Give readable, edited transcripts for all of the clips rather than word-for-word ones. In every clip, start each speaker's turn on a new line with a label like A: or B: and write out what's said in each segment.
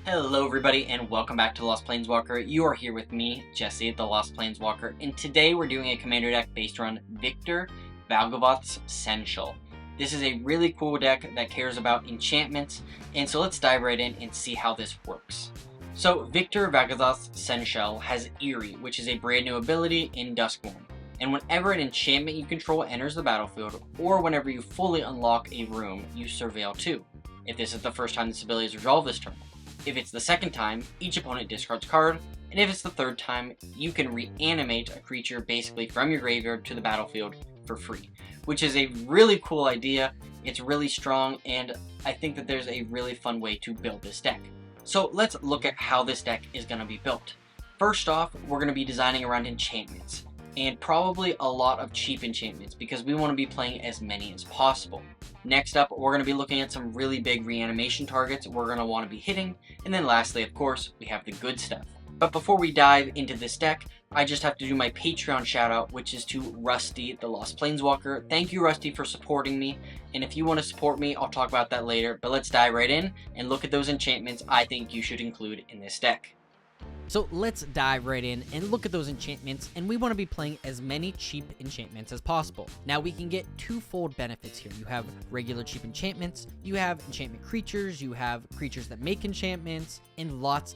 A: Hello everybody and welcome back to The Lost Planeswalker. You are here with me, Jesse, The Lost Planeswalker, and today we're doing a commander deck based on Victor Valgavoth's Seneschal. This is a really cool deck that cares about enchantments, and so let's dive right in and see how this works. So Victor Valgavoth's Seneschal has Eerie, which is a brand new ability in Duskmourn, and whenever an enchantment you control enters the battlefield, or whenever you fully unlock a room, you Surveil 2. If this is the first time this ability is resolved this turn. If it's the second time, each opponent discards a card, and if it's the third time, you can reanimate a creature basically from your graveyard to the battlefield for free, which is a really cool idea. It's really strong, and I think that there's a really fun way to build this deck. So let's look at how this deck is going to be built. First off, we're going to be designing around enchantments, and probably a lot of cheap enchantments because we want to be playing as many as possible. Next up, we're going to be looking at some really big reanimation targets we're going to want to be hitting, and then lastly, of course, we have the good stuff. But before we dive into this deck, I just have to do my Patreon shoutout, which is to Rusty, the Lost Planeswalker. Thank you, Rusty, for supporting me, and if you want to support me, I'll talk about that later, but let's dive right in and look at those enchantments I think you should include in this deck.
B: So let's dive right in and look at those enchantments, and we want to be playing as many cheap enchantments as possible. Now we can get twofold benefits here. You have regular cheap enchantments, you have enchantment creatures, you have creatures that make enchantments, and lots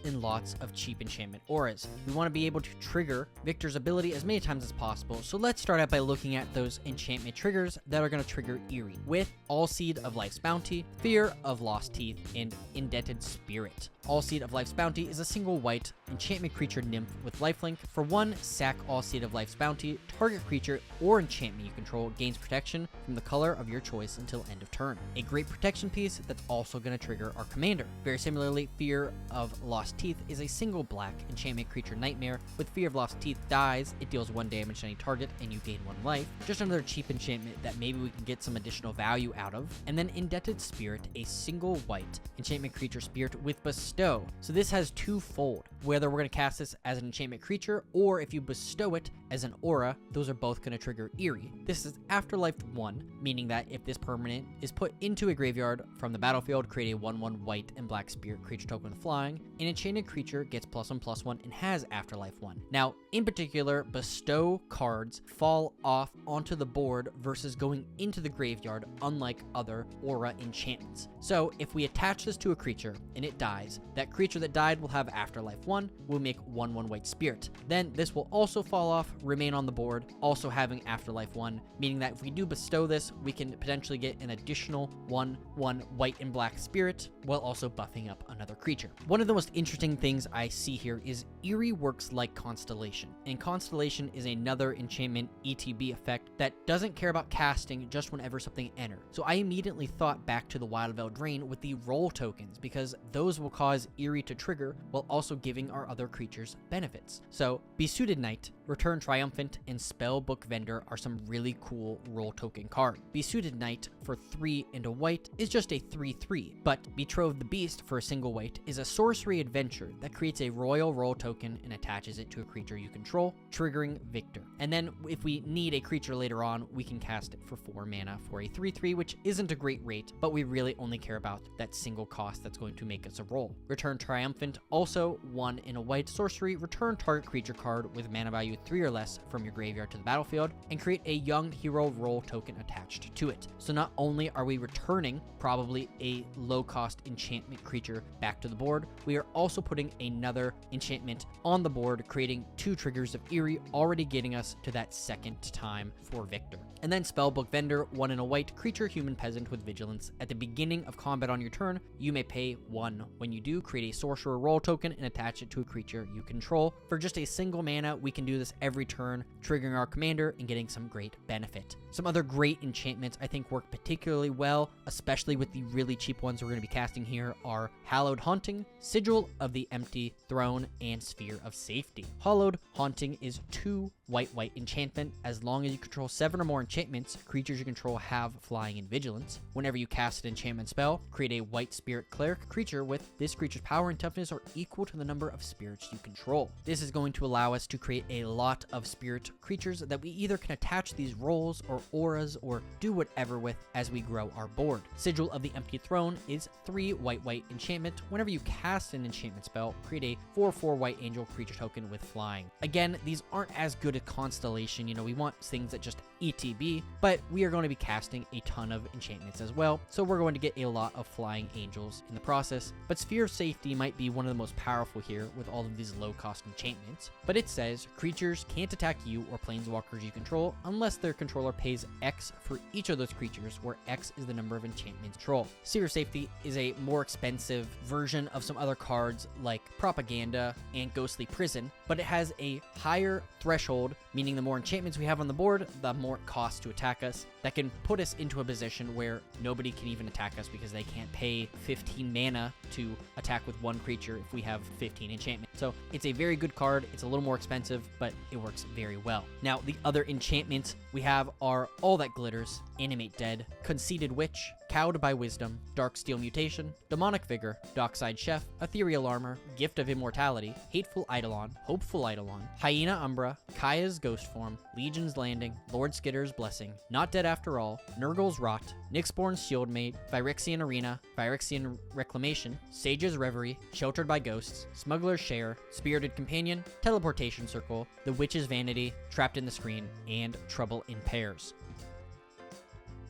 B: of cheap enchantment auras. We want to be able to trigger Victor's ability as many times as possible, so let's start out by looking at those enchantment triggers that are going to trigger Eerie, with All Seed of Life's Bounty, Fear of Lost Teeth, and Indented Spirit. All Seed of Life's Bounty is a single white enchantment creature nymph with lifelink. For 1, sack All Seed of Life's Bounty. Target creature or enchantment you control gains protection from the color of your choice until end of turn. A great protection piece that's also going to trigger our commander. Very similarly, Fear of Lost Teeth is a single black enchantment creature nightmare. With Fear of Lost Teeth dies, it deals 1 damage to any target and you gain 1 life. Just another cheap enchantment that maybe we can get some additional value out of. And then Indented Spirit, a single white enchantment creature spirit with Bestow. So this has twofold. Whether we're going to cast this as an enchantment creature, or if you bestow it as an aura, those are both going to trigger Eerie. This is Afterlife 1, meaning that if this permanent is put into a graveyard from the battlefield, create a 1/1 white and black spirit creature token with flying. An enchanted creature gets +1/+1 and has Afterlife 1. Now, in particular, bestow cards fall off onto the board versus going into the graveyard, unlike other aura enchantments. So if we attach this to a creature and it dies, that creature that died will have Afterlife 1, will make 1/1 white spirit. Then this will also fall off, remain on the board, also having Afterlife 1, meaning that if we do bestow this, we can potentially get an additional 1/1 white and black spirit, while also buffing up another creature. One of the most interesting things I see here is Eerie works like Constellation, and Constellation is another enchantment ETB effect that doesn't care about casting just whenever something enters. So I immediately thought back to the Wild Veil Drain with the roll tokens, because those will cause Eerie to trigger while also giving our other creatures benefits. So Besuited Knight, Return Triumphant, and Spellbook Vendor are some really cool roll token cards. Besuited Knight for 3 and a white is just a 3/3, but Betrothed the Beast for a single white is a sorcery adventure that creates a royal roll token and attaches it to a creature you control, triggering Victor. And then if we need a creature later on, we can cast it for 4 mana for a 3/3, which isn't a great rate, but we really only care about that single cost that's going to make us a roll. Return Triumphant, also 1 and a white sorcery, return target creature card with mana value 3 or less from your graveyard to the battlefield, and create a young hero roll token attached to it. So not only are we returning probably a low-cost enchantment creature back to the board, we are also putting another enchantment on the board, creating 2 triggers of Eerie, already getting us to that second time for Victor. And then Spellbook Vendor, 1 and a white creature human peasant with vigilance. At the beginning of combat on your turn, you may pay 1. When you do, create a sorcerer roll token and attach it to a creature you control. For just a single mana, we can do this every turn, triggering our commander and getting some great benefit. Some other great enchantments I think work particularly well, especially with the really cheap ones we're going to be casting here, are Hallowed Haunting, Sigil of the Empty Throne, and Sphere of Safety. Hallowed Haunting is 2 white enchantment. As long as you control 7 or more enchantments, creatures you control have flying and vigilance. Whenever you cast an enchantment spell, create a white spirit cleric creature with this creature's power and toughness are equal to the number of spirits you control. This is going to allow us to create a lot of spirit creatures that we either can attach these rolls or auras or do whatever with as we grow our board. Sigil of the Empty Throne is 3 white enchantment. Whenever you cast an enchantment spell, create a 4/4 white angel creature token with flying. Again, these aren't as good at Constellation, we want things that just ETB, but we are going to be casting a ton of enchantments as well, so we're going to get a lot of flying angels in the process. But Sphere of Safety might be one of the most powerful here with all of these low-cost enchantments, but it says creatures can't attack you or planeswalkers you control unless their controller pays X for each of those creatures, where X is the number of enchantments control. Sphere of Safety is a more expensive version of some other cards like Propaganda and Ghostly Prison, but it has a higher threshold, meaning the more enchantments we have on the board, the more it costs to attack us. That can put us into a position where nobody can even attack us because they can't pay 15 mana to attack with one creature if we have 15 enchantments. So it's a very good card. It's a little more expensive, but it works very well. Now, the other enchantments we have are All That Glitters, Animate Dead, Conceited Witch, Cowed by Wisdom, Darksteel Mutation, Demonic Vigor, Dockside Chef, Ethereal Armor, Gift of Immortality, Hateful Eidolon, Hopeful Eidolon, Hyena Umbra, Kaya's Ghost Form, Legion's Landing, Lord Skitter's Blessing, Not Dead After All, Nurgle's Rot, Nyxborn's Shieldmate, Phyrexian Arena, Phyrexian Reclamation, Sage's Reverie, Sheltered by Ghosts, Smuggler's Share, Spirited Companion, Teleportation Circle, The Witch's Vanity, Trapped in the Screen, and Trouble in Pairs.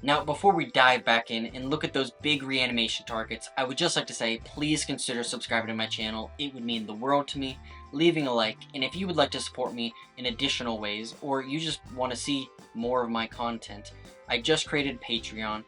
A: Now, before we dive back in and look at those big reanimation targets, I would just like to say, please consider subscribing to my channel. It would mean the world to me. Leaving a like, and if you would like to support me in additional ways, or you just want to see more of my content, I just created Patreon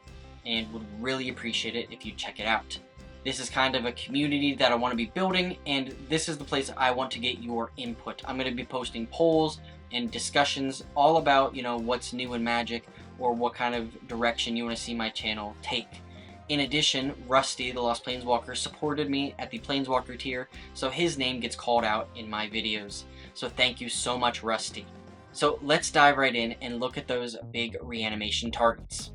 A: and would really appreciate it if you check it out. This is kind of a community that I want to be building, and this is the place I want to get your input. I'm going to be posting polls and discussions all about, what's new in Magic, or what kind of direction you want to see my channel take. In addition, Rusty, the Lost Planeswalker, supported me at the Planeswalker tier, so his name gets called out in my videos. So thank you so much, Rusty. So let's dive right in and look at those big reanimation targets.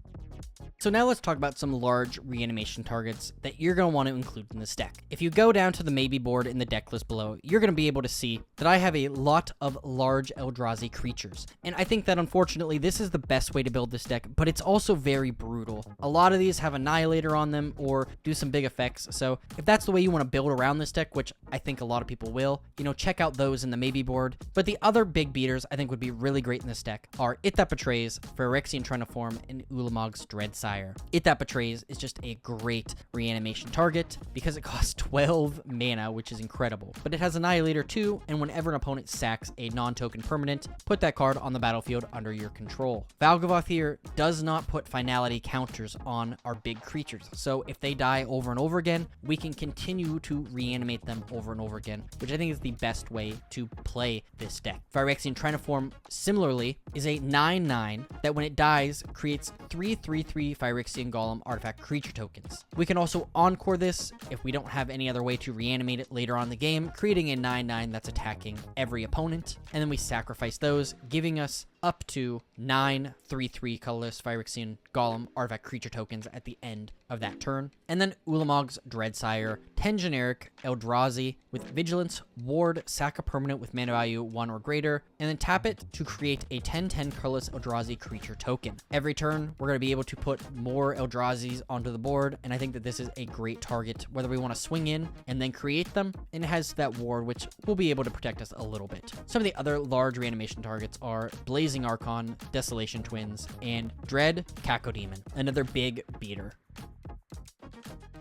B: So now let's talk about some large reanimation targets that you're going to want to include in this deck. If you go down to the maybe board in the deck list below, you're going to be able to see that I have a lot of large Eldrazi creatures. And I think that unfortunately this is the best way to build this deck, but it's also very brutal. A lot of these have Annihilator on them or do some big effects. So if that's the way you want to build around this deck, which I think a lot of people will, check out those in the maybe board. But the other big beaters I think would be really great in this deck are It That Betrays, Phyrexian Trying to Form, and Ulamog's Dreadsire. It That Betrays is just a great reanimation target because it costs 12 mana, which is incredible. But it has Annihilator too, and whenever an opponent sacks a non-token permanent, put that card on the battlefield under your control. Valgavoth here does not put finality counters on our big creatures, so if they die over and over again, we can continue to reanimate them over and over again, which I think is the best way to play this deck. Phyrexian Trying to Form, similarly, is a 9/9 that when it dies, creates 3/3/3 Phyrexian Golem artifact creature tokens. We can also encore this if we don't have any other way to reanimate it later on in the game, creating a 9/9 that's attacking every opponent, and then we sacrifice those, giving us up to 9 3/3 colorless Phyrexian Golem artifact creature tokens at the end of that turn. And then Ulamog's Dreadsire, 10 generic Eldrazi with Vigilance, Ward, sack a permanent with mana value 1 or greater, and then tap it to create a 10/10 colorless Eldrazi creature token. Every turn, we're going to be able to put more Eldrazi's onto the board, and I think that this is a great target, whether we want to swing in and then create them, and it has that Ward, which will be able to protect us a little bit. Some of the other large reanimation targets are Blazing Archon, Desolation Twins, and Dread Cacodemon, another big beater.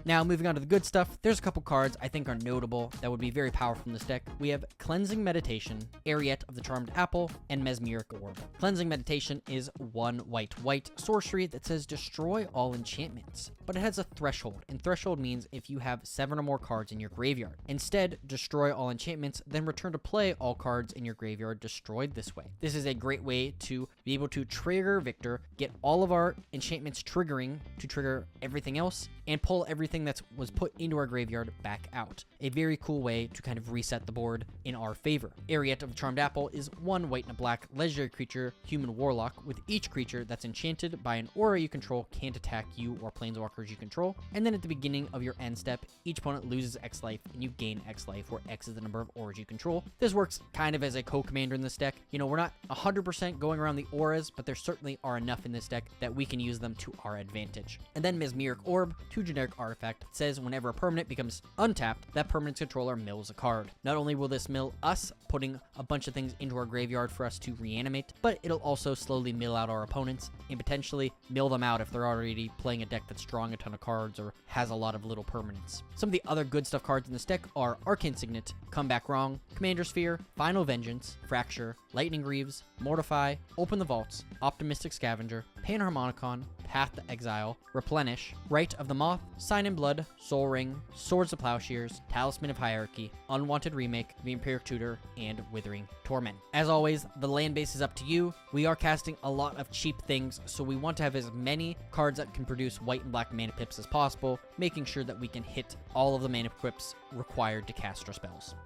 B: Now, moving on to the good stuff, there's a couple cards I think are notable that would be very powerful in this deck. We have Cleansing Meditation, Ariete of the Charmed Apple, and Mesmeric Orb. Cleansing Meditation is 1 white sorcery that says destroy all enchantments, but it has a threshold, and threshold means if you have 7 or more cards in your graveyard. Instead, destroy all enchantments, then return to play all cards in your graveyard destroyed this way. This is a great way to be able to trigger Victor, get all of our enchantments triggering to trigger everything else, and pull everything everything that was put into our graveyard back out. A very cool way to kind of reset the board in our favor. Ariete of the Charmed Apple is 1 white and a black legendary creature, human warlock, with each creature that's enchanted by an aura you control can't attack you or planeswalkers you control. And then at the beginning of your end step, each opponent loses X life and you gain X life, where X is the number of auras you control. This works kind of as a co-commander in this deck. You know, we're not 100% going around the auras, but there certainly are enough in this deck that we can use them to our advantage. And then Mesmeric Orb, 2 generic artifact. It says whenever a permanent becomes untapped, that permanent's controller mills a card. Not only will this mill us, putting a bunch of things into our graveyard for us to reanimate, but it'll also slowly mill out our opponents and potentially mill them out if they're already playing a deck that's drawing a ton of cards or has a lot of little permanents. Some of the other good stuff cards in this deck are Arcane Signet, Come Back Wrong, Commander Sphere, Final Vengeance, Fracture, Lightning Greaves, Mortify, Open the Vaults, Optimistic Scavenger, Panharmonicon, Path to Exile, Replenish, Rite of the Moth, Sign in Blood, Soul Ring, Swords of Plowshares, Talisman of Hierarchy, Unwanted Remake, Vampiric Tutor, and Withering Torment. As always, the land base is up to you. We are casting a lot of cheap things, so we want to have as many cards that can produce white and black mana pips as possible, making sure that we can hit all of the mana pips required to cast our spells.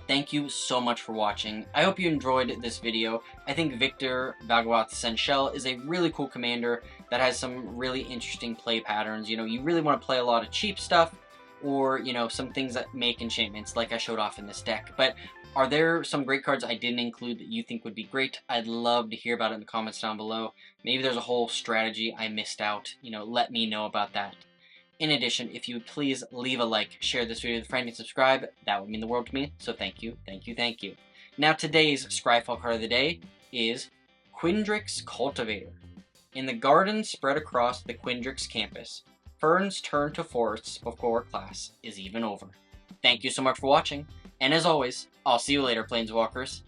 A: Thank you so much for watching. I hope you enjoyed this video. I think Victor Valgavoth Seneschal is a really cool commander that has some really interesting play patterns. You know, you really want to play a lot of cheap stuff, or, you know, some things that make enchantments like I showed off in this deck. But are there some great cards I didn't include that you think would be great? I'd love to hear about it in the comments down below. Maybe there's a whole strategy I missed out. You know, let me know about that. In addition, if you would please leave a like, share this video with a friend, and subscribe, that would mean the world to me, so thank you, thank you, thank you. Now today's Scryfall card of the day is Quindrix Cultivator. In the garden spread across the Quindrix campus, ferns turn to forests before class is even over. Thank you so much for watching, and as always, I'll see you later, Planeswalkers.